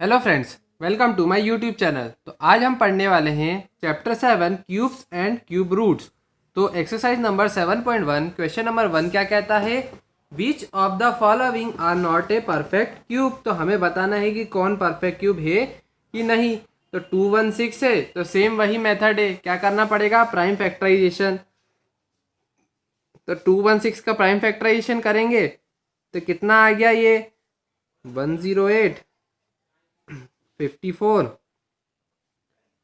Hello friends, welcome to my YouTube channel. तो आज हम पढ़ने वाले हैं chapter 7 cubes and cube roots. तो एक्सरसाइज नंबर 7.1 क्वेश्चन नंबर 1 क्या कहता है, which of the following are not a perfect cube. तो हमें बताना है कि कौन परफेक्ट क्यूब है कि नहीं। तो 216 है तो सेम वही मेथड है, क्या करना पड़ेगा, प्राइम फैक्टराइजेशन। तो 216 का प्राइम फैक्टराइजेशन करेंगे तो कितना आ गया, ये 108, 54,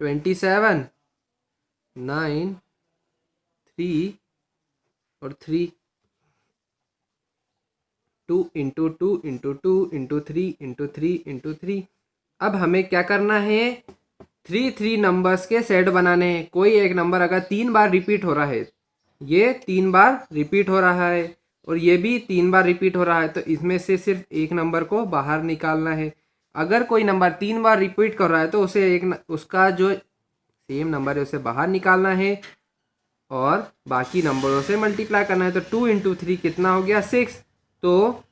27, 9, 3 और 3, 2 into 2 into 2 into 3 into 3 into 3। अब हमें क्या करना है, 3 नंबर्स के सेट बनाने हैं। कोई एक नंबर अगर 3 बार रिपीट हो रहा है, ये 3 बार रिपीट हो रहा है और ये भी 3 बार रिपीट हो रहा है, तो इसमें से सिर्फ एक नंबर को बाहर निकालना है। अगर कोई नंबर 3 बार रिपीट कर रहा है तो उसे उसका जो सेम नंबर है उसे बाहर निकालना है और बाकी नंबरों से मल्टीप्लाई करना है। तो 2 इंटू 3 कितना हो गया, 6। तो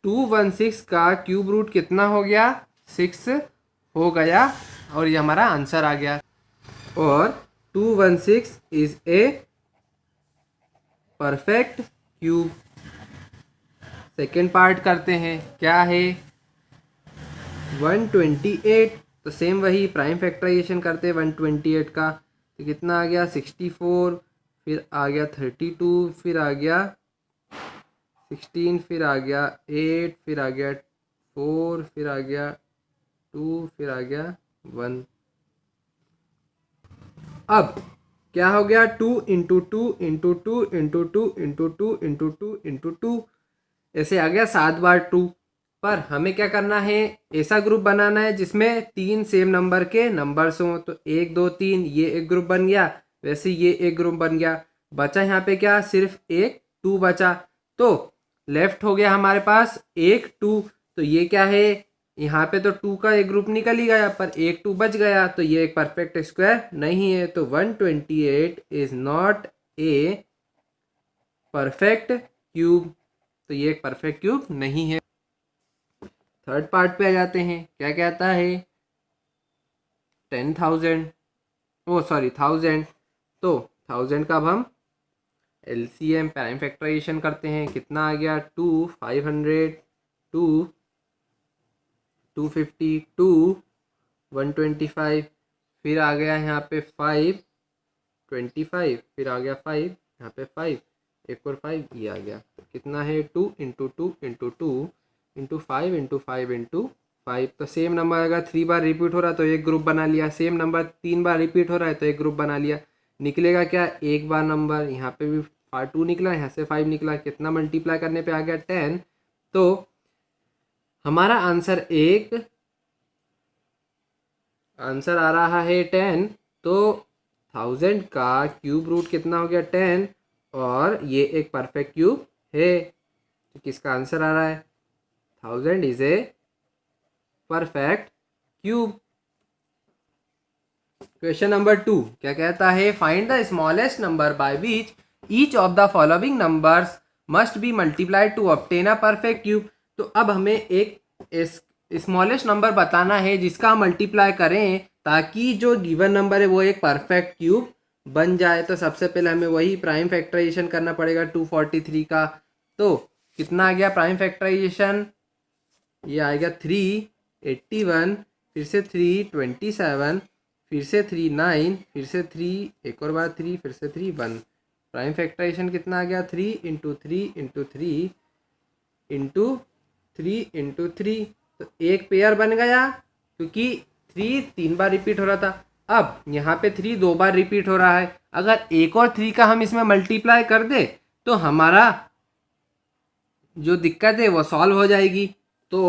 216 का क्यूब रूट कितना हो गया, 6 हो गया और ये हमारा आंसर आ गया। और 216 is a perfect cube. Second part करते हैं, क्या है, 128। तो सेम वही प्राइम फैक्टराइजेशन करते हैं 128 का। तो कितना आ गया, 64, फिर आ गया 32, फिर आ गया 16, फिर आ गया 8, फिर आ गया 4, फिर आ गया 2, फिर आ गया 1। अब क्या हो गया, 2 into 2 into 2 into 2 into 2 into 2 into 2, ऐसे आ गया 7 बार 2। पर हमें क्या करना है, ऐसा ग्रुप बनाना है जिसमें 3 सेम नंबर के नंबर्स हों। तो 1 2 3 ये एक ग्रुप बन गया, वैसे ये एक ग्रुप बन गया। बचा यहाँ पे क्या, सिर्फ एक 2 बचा। तो लेफ्ट हो गया हमारे पास एक 2। तो ये क्या है, यहाँ पे तो 2 का एक ग्रुप निकल ही गया पर एक 2 बच गया, तो ये एक परफेक्ट स्क्वायर नहीं है। तो 128 is not a perfect cube. तो ये एक परफेक्ट क्यूब नहीं है। थर्ड पार्ट पे आ जाते हैं, क्या कहता है, 10,000, ओ सॉरी 1000। तो 1000 का अब हम एलसीएम प्राइम फैक्टराइजेशन करते हैं। कितना आ गया, 2, 500, 2, 250, 2, 125, फिर आ गया यहाँ पे 5, 25, फिर आ गया 5, यहाँ पे 5, एक और 5, ये आ गया। तो कितना है, 2 into 2 into 2 into 5 into 5 into 5। तो सेम नंबर अगर 3 बार रिपीट हो रहा है तो एक ग्रुप बना लिया, सेम नंबर 3 बार रिपीट हो रहा है तो एक ग्रुप बना लिया। निकलेगा क्या, एक बार नंबर, यहाँ पे भी 2 निकला, यहाँ से 5 निकला, कितना मल्टीप्लाई करने पे आ गया, 10। तो हमारा आंसर आ रहा है 10। तो 1000 का क्यूब रूट कितना हो गया, 10, और ये एक परफेक्ट क्यूब है। तो किसका आंसर आ रहा है, 1000 is a perfect cube. Question number 2 क्या कहता है, find the smallest number by which each of the following numbers must be multiplied to obtain a perfect cube. तो अब हमें एक स्मॉलेस्ट नंबर बताना है जिसका मल्टीप्लाई करें ताकि जो गिवन नंबर है वो एक परफेक्ट क्यूब बन जाए। तो सबसे पहले हमें वही प्राइम फैक्टराइजेशन करना पड़ेगा 243 का। तो कितना आ गया प्राइम फैक्टराइजेशन, ये आएगा 381, फिर से 327, फिर से 39, फिर से 3, एक और बार 3, फिर से 3, 1। प्राइम फैक्टराइजेशन कितना आ गया, 3 इंटू 3 इंटू 3 इंटू 3 इंटू 3। तो एक पेयर बन गया क्योंकि 3 बार रिपीट हो रहा था। अब यहाँ पे 3 2 बार रिपीट हो रहा है, अगर एक और 3 का हम इसमें मल्टीप्लाई कर दे तो हमारा जो दिक्कत है वो सॉल्व हो जाएगी। तो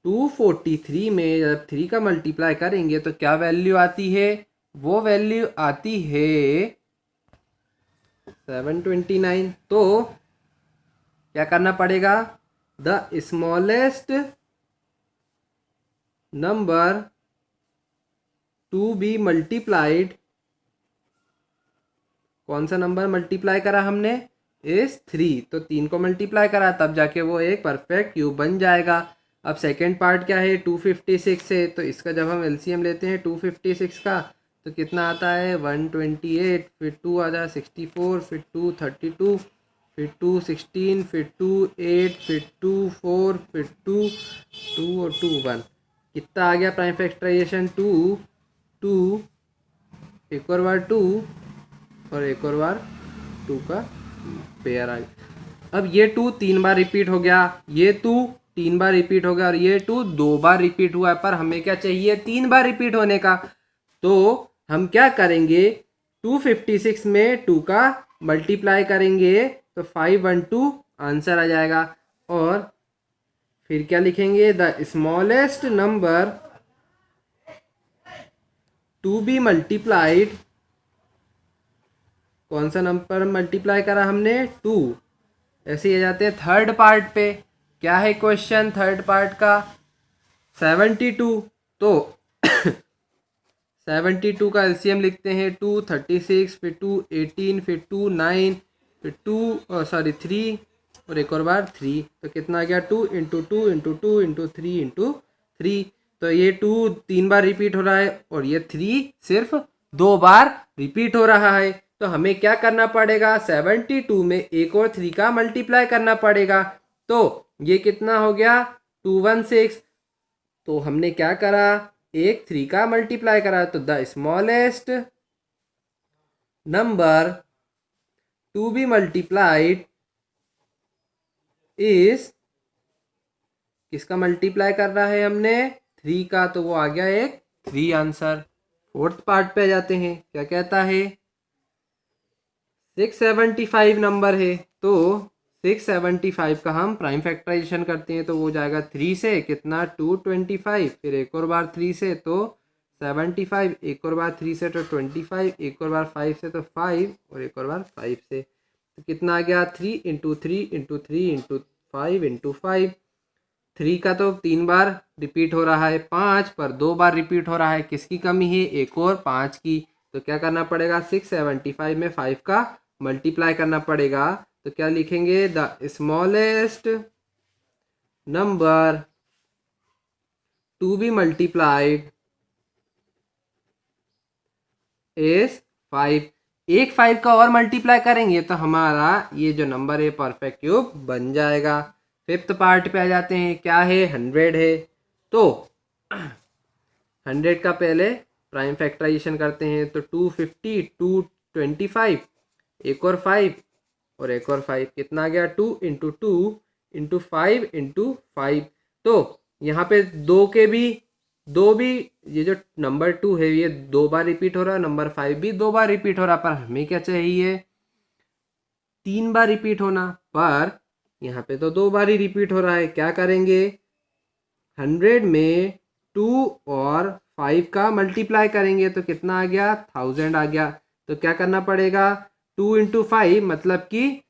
243 में जब 3 का मल्टीप्लाई करेंगे तो क्या वैल्यू आती है, वो वैल्यू आती है 729। तो क्या करना पड़ेगा, the smallest number to be multiplied, कौन सा नंबर मल्टीप्लाई करा हमने, इस 3। तो 3 को मल्टीप्लाई करा तब जाके वो एक परफेक्ट क्यूब बन जाएगा। अब सेकेंड पार्ट क्या है, 256 है, तो इसका जब हम एलसीएम लेते हैं 256 का तो कितना आता है 128, फिर 2 आ जाए 64, फिर 2 32, फिर 2 16, फिर 2 8, फिर 2 4, फिर 2 2 और 2 1, कितना आ गया प्राइम फैक्टराइजेशन 2 2, एक और बार 2 और एक और बार 2 का पेयर आ गया। अब ये 2 3 बार रिपीट हो गया, ये 2 3 बार रिपीट हो गया और ये 2 2 बार रिपीट हुआ है, पर हमें क्या चाहिए 3 बार रिपीट होने का। तो हम क्या करेंगे 256 में 2 का मल्टीप्लाई करेंगे तो 512 आंसर आ जाएगा। और फिर क्या लिखेंगे, the smallest number to be multiplied, कौन सा नंबर मल्टीप्लाई करा हमने 2। ऐसे ही आ जाते हैं थर्ड पार्ट पे। क्या है क्वेश्चन थर्ड पार्ट का, 72। तो 72 का एलसीएम लिखते हैं 2 36, फिर 2 18, फिर 2 9, फिर 2 सॉरी 3 और एक और बार 3, तो कितना आ गया 2 इंटू 2 इंटू 2 इंटू 3 इंटू 3। तो ये 2 3 बार रिपीट हो रहा है और ये 3 सिर्फ 2 बार रिपीट हो रहा है। तो हमें क्या करना पड़ेगा, 72 में एक और 3 का मल्टीप्लाई करना पड़ेगा। तो ये कितना हो गया 216। तो हमने क्या करा, एक 3 का मल्टीप्लाई करा, तो the smallest number to be multiplied is, किसका मल्टीप्लाई कर रहा है हमने 3 का, तो वो आ गया एक 3 आंसर। फोर्थ पार्ट पे जाते हैं, क्या कहता है 675 नंबर है, तो 675 का हम प्राइम फैक्टराइजेशन करते हैं तो वो जाएगा 3 से कितना 225, फिर एक और बार 3 से तो 75, एक और बार 3 से तो 25, एक और बार 5 से तो 5 और एक और बार 5 से, तो कितना आ गया 3 इंटू 3 इंटू 3 इंटू 5 इंटू 5। 3 का तो 3 बार रिपीट हो रहा है, 5 पर 2 बार रिपीट हो रहा है, किसकी कमी है एक और 5 की। तो क्या करना पड़ेगा 675 में 5 का मल्टीप्लाई करना पड़ेगा। तो क्या लिखेंगे, the smallest number to be multiplied is 5। एक 5 का और मल्टीप्लाई करेंगे तो हमारा ये जो नंबर है परफेक्ट क्यूब बन जाएगा। फिफ्थ पार्ट पे आ जाते हैं, क्या है 100 है, तो 100 का पहले प्राइम फैक्टराइजेशन करते हैं तो 250 225, एक और 5 और एक और 5, कितना आ गया 2 इंटू 2 इंटू 5 इंटू 5। तो यहाँ पे दो भी ये जो नंबर 2 है ये 2 बार रिपीट हो रहा है, नंबर 5 भी 2 बार रिपीट हो रहा है, पर हमें क्या चाहिए 3 बार रिपीट होना, पर यहाँ पे तो 2 बार ही रिपीट हो रहा है। क्या करेंगे 100 में 2 और 5 का मल्टीप्लाई करेंगे तो कितना आ गया 1000 आ गया। तो क्या करना पड़ेगा 2 इंटू 5 मतलब कि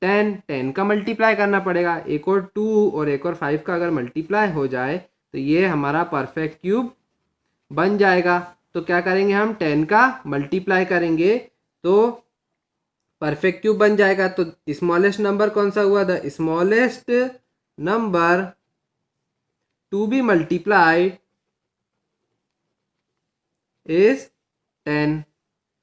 10 का मल्टीप्लाई करना पड़ेगा, एक और 2 और एक और 5 का अगर मल्टीप्लाई हो जाए तो ये हमारा परफेक्ट क्यूब बन जाएगा। तो क्या करेंगे हम 10 का मल्टीप्लाई करेंगे तो परफेक्ट क्यूब बन जाएगा। तो स्मॉलेस्ट नंबर कौन सा हुआ, the smallest number to be multiplied is 10।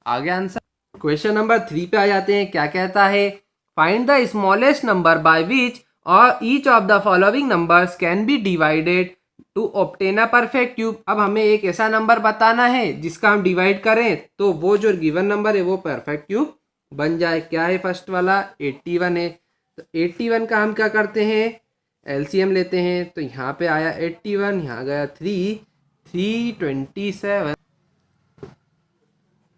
आ गया आंसर। क्वेश्चन नंबर 3 पे आ जाते हैं, क्या कहता है find the smallest number by which और each of the following numbers can be divided to obtain a perfect cube. अब हमें एक ऐसा नंबर बताना है जिसका हम डिवाइड करें तो वो जो गिवन नंबर है वो परफेक्ट क्यूब बन जाए। क्या है फर्स्ट वाला 81 है, तो 81 का हम क्या करते हैं एलसीएम लेते हैं, तो यहाँ पे आया 81, यहाँ गया 327,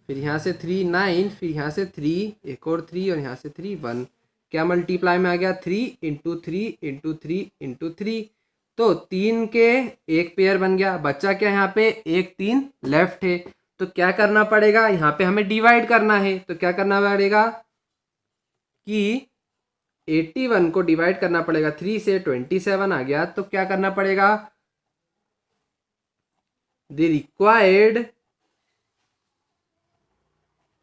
फिर यहाँ से 3 9, फिर यहाँ से 3 एक और 3 और यहाँ से 3 1, क्या मल्टीप्लाई में आ गया 3 इंटू 3 इंटू 3 इंटू 3। तो 3 के एक पेयर बन गया, बच्चा क्या यहाँ पे एक 3 लेफ्ट है। तो क्या करना पड़ेगा यहाँ पे हमें डिवाइड करना है, तो क्या करना पड़ेगा कि 81 को डिवाइड करना पड़ेगा 3 से, 27 आ गया। तो क्या करना पड़ेगा the required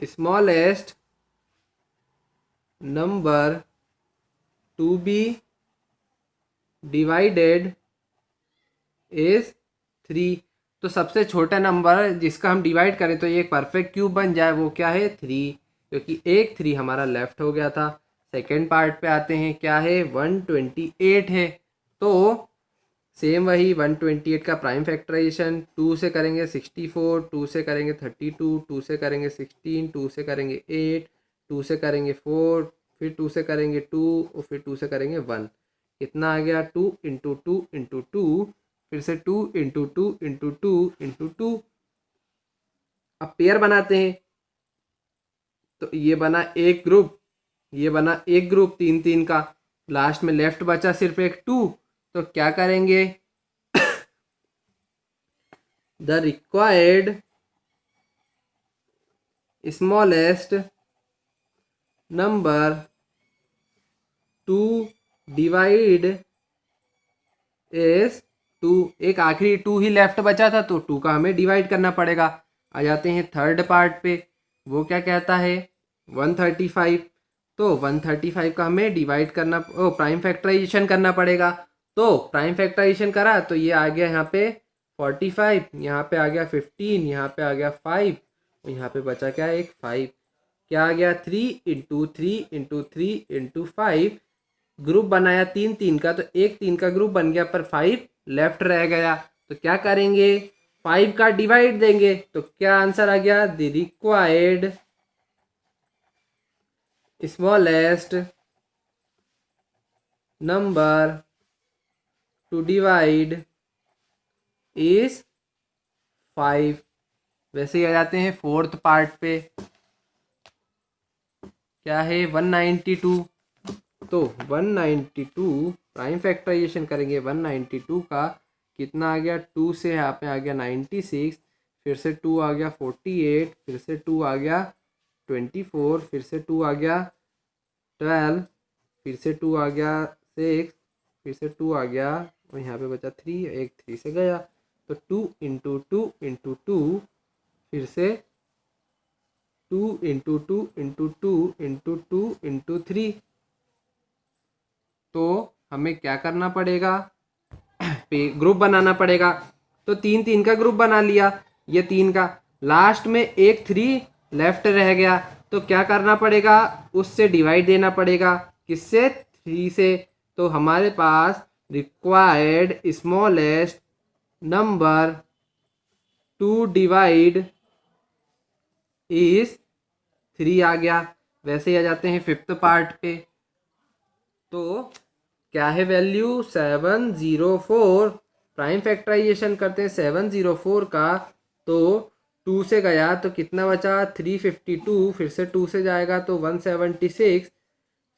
smallest number to be divided is 3। तो सबसे छोटा नंबर जिसका हम डिवाइड करें तो ये एक परफेक्ट क्यूब बन जाए, वो क्या है 3, क्योंकि एक 3 हमारा लेफ्ट हो गया था। सेकेंड पार्ट पे आते हैं, क्या है 128 है। तो सेम वही 128 का प्राइम फैक्टराइजेशन 2 से करेंगे 64, 2 से करेंगे 32, 2 से करेंगे 16, 2 से करेंगे 8, 2 से करेंगे 4, फिर 2 से करेंगे 2 और फिर 2 से करेंगे 1। कितना आ गया 2 इंटू 2 इंटू 2, फिर से 2 इंटू 2 इंटू 2 इंटू 2। अब पेयर बनाते हैं, तो ये बना एक ग्रुप, ये बना एक ग्रुप 3 3 का। लास्ट में लेफ्ट बचा सिर्फ एक 2, तो क्या करेंगे the required smallest number to divide is 2। एक आखिरी 2 ही लेफ्ट बचा था, तो 2 का हमें डिवाइड करना पड़ेगा। आ जाते हैं थर्ड पार्ट पे, वो क्या कहता है 135। तो 135 का हमें डिवाइड करना, प्राइम फैक्टराइजेशन करना पड़ेगा। तो प्राइम फैक्टराइजेशन करा तो ये आ गया यहाँ पे 45, यहाँ पे आ गया 15, यहाँ पे आ गया 5, यहाँ पे बचा क्या एक 5। क्या आ गया 3 इंटू 3 इंटू 3 इंटू 5। ग्रुप बनाया 3 3 का, तो एक 3 का ग्रुप बन गया, पर 5 लेफ्ट रह गया। तो क्या करेंगे 5 का डिवाइड देंगे, तो क्या आंसर आ गया the required smallest number to divide is 5। वैसे ही आ जाते हैं फोर्थ पार्ट पे, क्या है 192। तो 192 प्राइम फैक्टराइजेशन करेंगे 192 का, कितना आ गया 2 से यहाँ पे आ गया 96, फिर से 2 आ गया 48, फिर से 2 आ गया 24, फिर से 2 आ गया 12, फिर से 2 आ गया 6, फिर से 2 आ गया और यहाँ पे बचा 3, एक 3 से गया। तो 2 इंटू 2 इंटू 2, फिर से 2 इंटू 2 इंटू 2 इंटू 2 इंटू 3। तो हमें क्या करना पड़ेगा ग्रुप बनाना पड़ेगा। तो 3 3 का ग्रुप बना लिया, ये 3 का, लास्ट में एक 3 लेफ्ट रह गया, तो क्या करना पड़ेगा उससे डिवाइड देना पड़ेगा, किससे 3 से। तो हमारे पास required smallest number to divide is 3 आ गया। वैसे ही आ जाते हैं फिफ्थ पार्ट पे, तो क्या है वैल्यू 704। प्राइम फैक्टराइजेशन करते हैं 704 का, तो 2 से गया तो कितना बचा 352, फिर से 2 से जाएगा तो 176,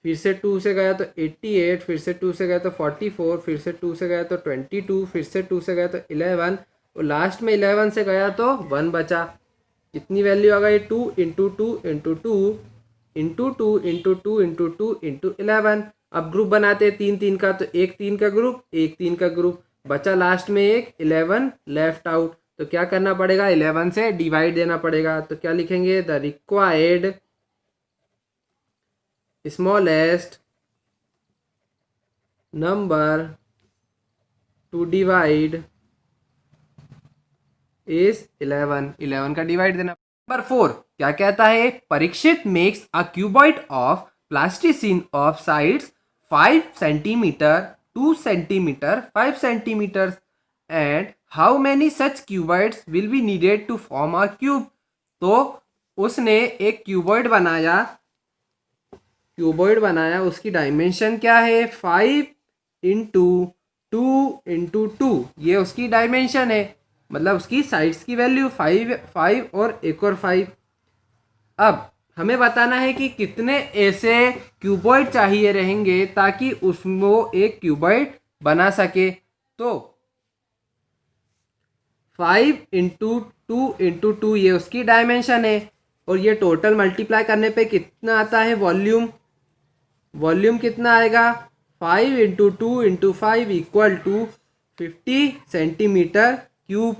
फिर से 2 से गया तो 88, फिर से 2 से गया तो 44, फिर से 2 से गया तो 22, फिर से 2 से गया तो 11, और लास्ट में 11 से गया तो 1 बचा। कितनी वैल्यू आ गई 2 into 2 into 2 into 2 into 2 into 2 into 11। अब ग्रुप बनाते हैं 3 3 का, तो एक 3 का ग्रुप, एक 3 का ग्रुप बचा, लास्ट में एक 11 लेफ्ट आउट। तो क्या करना पड़ेगा 11 से डिवाइड देना पड़ेगा। तो क्या लिखेंगे the required smallest number to divide is 11 का डिवाइड देना। नंबर 4 क्या कहता है Parikshit makes a cuboid of plasticine of sides 5 centimetre 2 centimetre 5 centimetre and how many such cuboids will be needed to form a cube. तो उसने एक cuboid बनाया, उसकी डायमेंशन क्या है 5 इंटू 2 इंटू 2, ये उसकी डायमेंशन है, मतलब उसकी साइड्स की वैल्यू 5 5 और एक और 5। अब हमें बताना है कि कितने ऐसे क्यूबॉइड चाहिए रहेंगे ताकि उसमें एक क्यूबॉइड बना सके। तो 5 इंटू 2 इंटू 2 ये उसकी डायमेंशन है, और ये टोटल मल्टीप्लाई करने पे कितना आता है वॉल्यूम कितना आएगा 5 into 2 into 5 equal to 50 centimetre cube.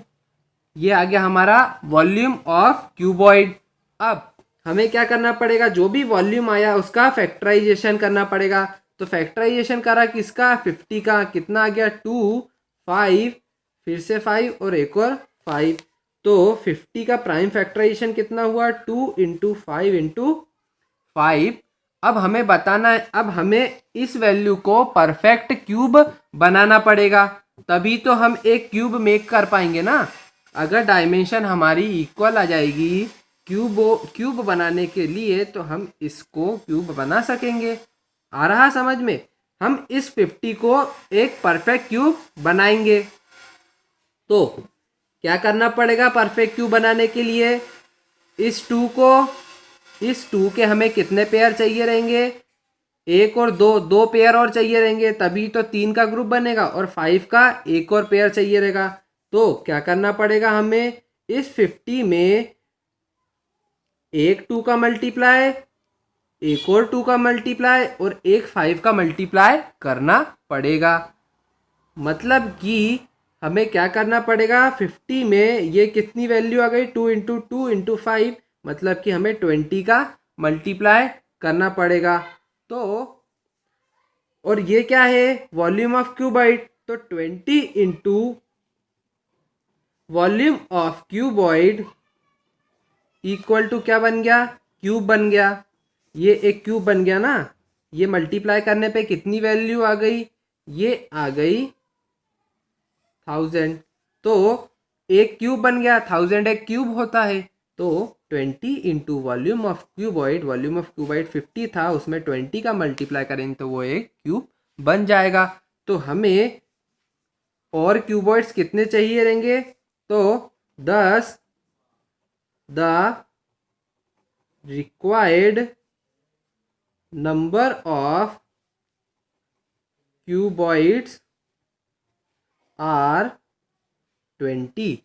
ये आ गया हमारा वॉल्यूम ऑफ क्यूबॉइड। अब हमें क्या करना पड़ेगा, जो भी वॉल्यूम आया उसका फैक्टराइजेशन करना पड़ेगा। तो फैक्टराइजेशन करा किसका 50 का, कितना आ गया 2 5 फिर से 5 और एक और 5। तो 50 का प्राइम फैक्टराइजेशन कितना हुआ? 2 इंटू 5 इंटू 5। अब हमें बताना है, अब हमें इस वैल्यू को परफेक्ट क्यूब बनाना पड़ेगा, तभी तो हम एक क्यूब मेक कर पाएंगे ना। अगर डायमेंशन हमारी इक्वल आ जाएगी क्यूब बनाने के लिए, तो हम इसको क्यूब बना सकेंगे। आ रहा समझ में? हम इस 50 को एक परफेक्ट क्यूब बनाएंगे। तो क्या करना पड़ेगा परफेक्ट क्यूब बनाने के लिए? इस 2 के हमें कितने पेयर चाहिए रहेंगे? एक और दो पेयर और चाहिए रहेंगे, तभी तो 3 का ग्रुप बनेगा, और 5 का एक और पेयर चाहिए रहेगा। तो क्या करना पड़ेगा हमें? इस 50 में एक 2 का मल्टीप्लाई, एक और 2 का मल्टीप्लाई और एक 5 का मल्टीप्लाई करना पड़ेगा। मतलब कि हमें क्या करना पड़ेगा? 50 में ये कितनी वैल्यू आ गई? 2 इंटू 2 इंटू 5, मतलब कि हमें 20 का मल्टीप्लाई करना पड़ेगा। तो और ये क्या है? Volume of cuboid. तो 20 into volume of cuboid equal to क्या बन गया? क्यूब बन गया। ये एक क्यूब बन गया ना। ये मल्टीप्लाई करने पे कितनी वैल्यू आ गई? ये आ गई 1000। तो एक क्यूब बन गया, 1000 एक क्यूब होता है। तो 20 into volume of cuboid, volume of cuboid 50 था, उसमें 20 का मल्टीप्लाई करेंगे तो वो एक क्यूब बन जाएगा। तो हमें और क्यूबॉइड्स कितने चाहिए रहेंगे? तो 10 the required number of cuboids are 20।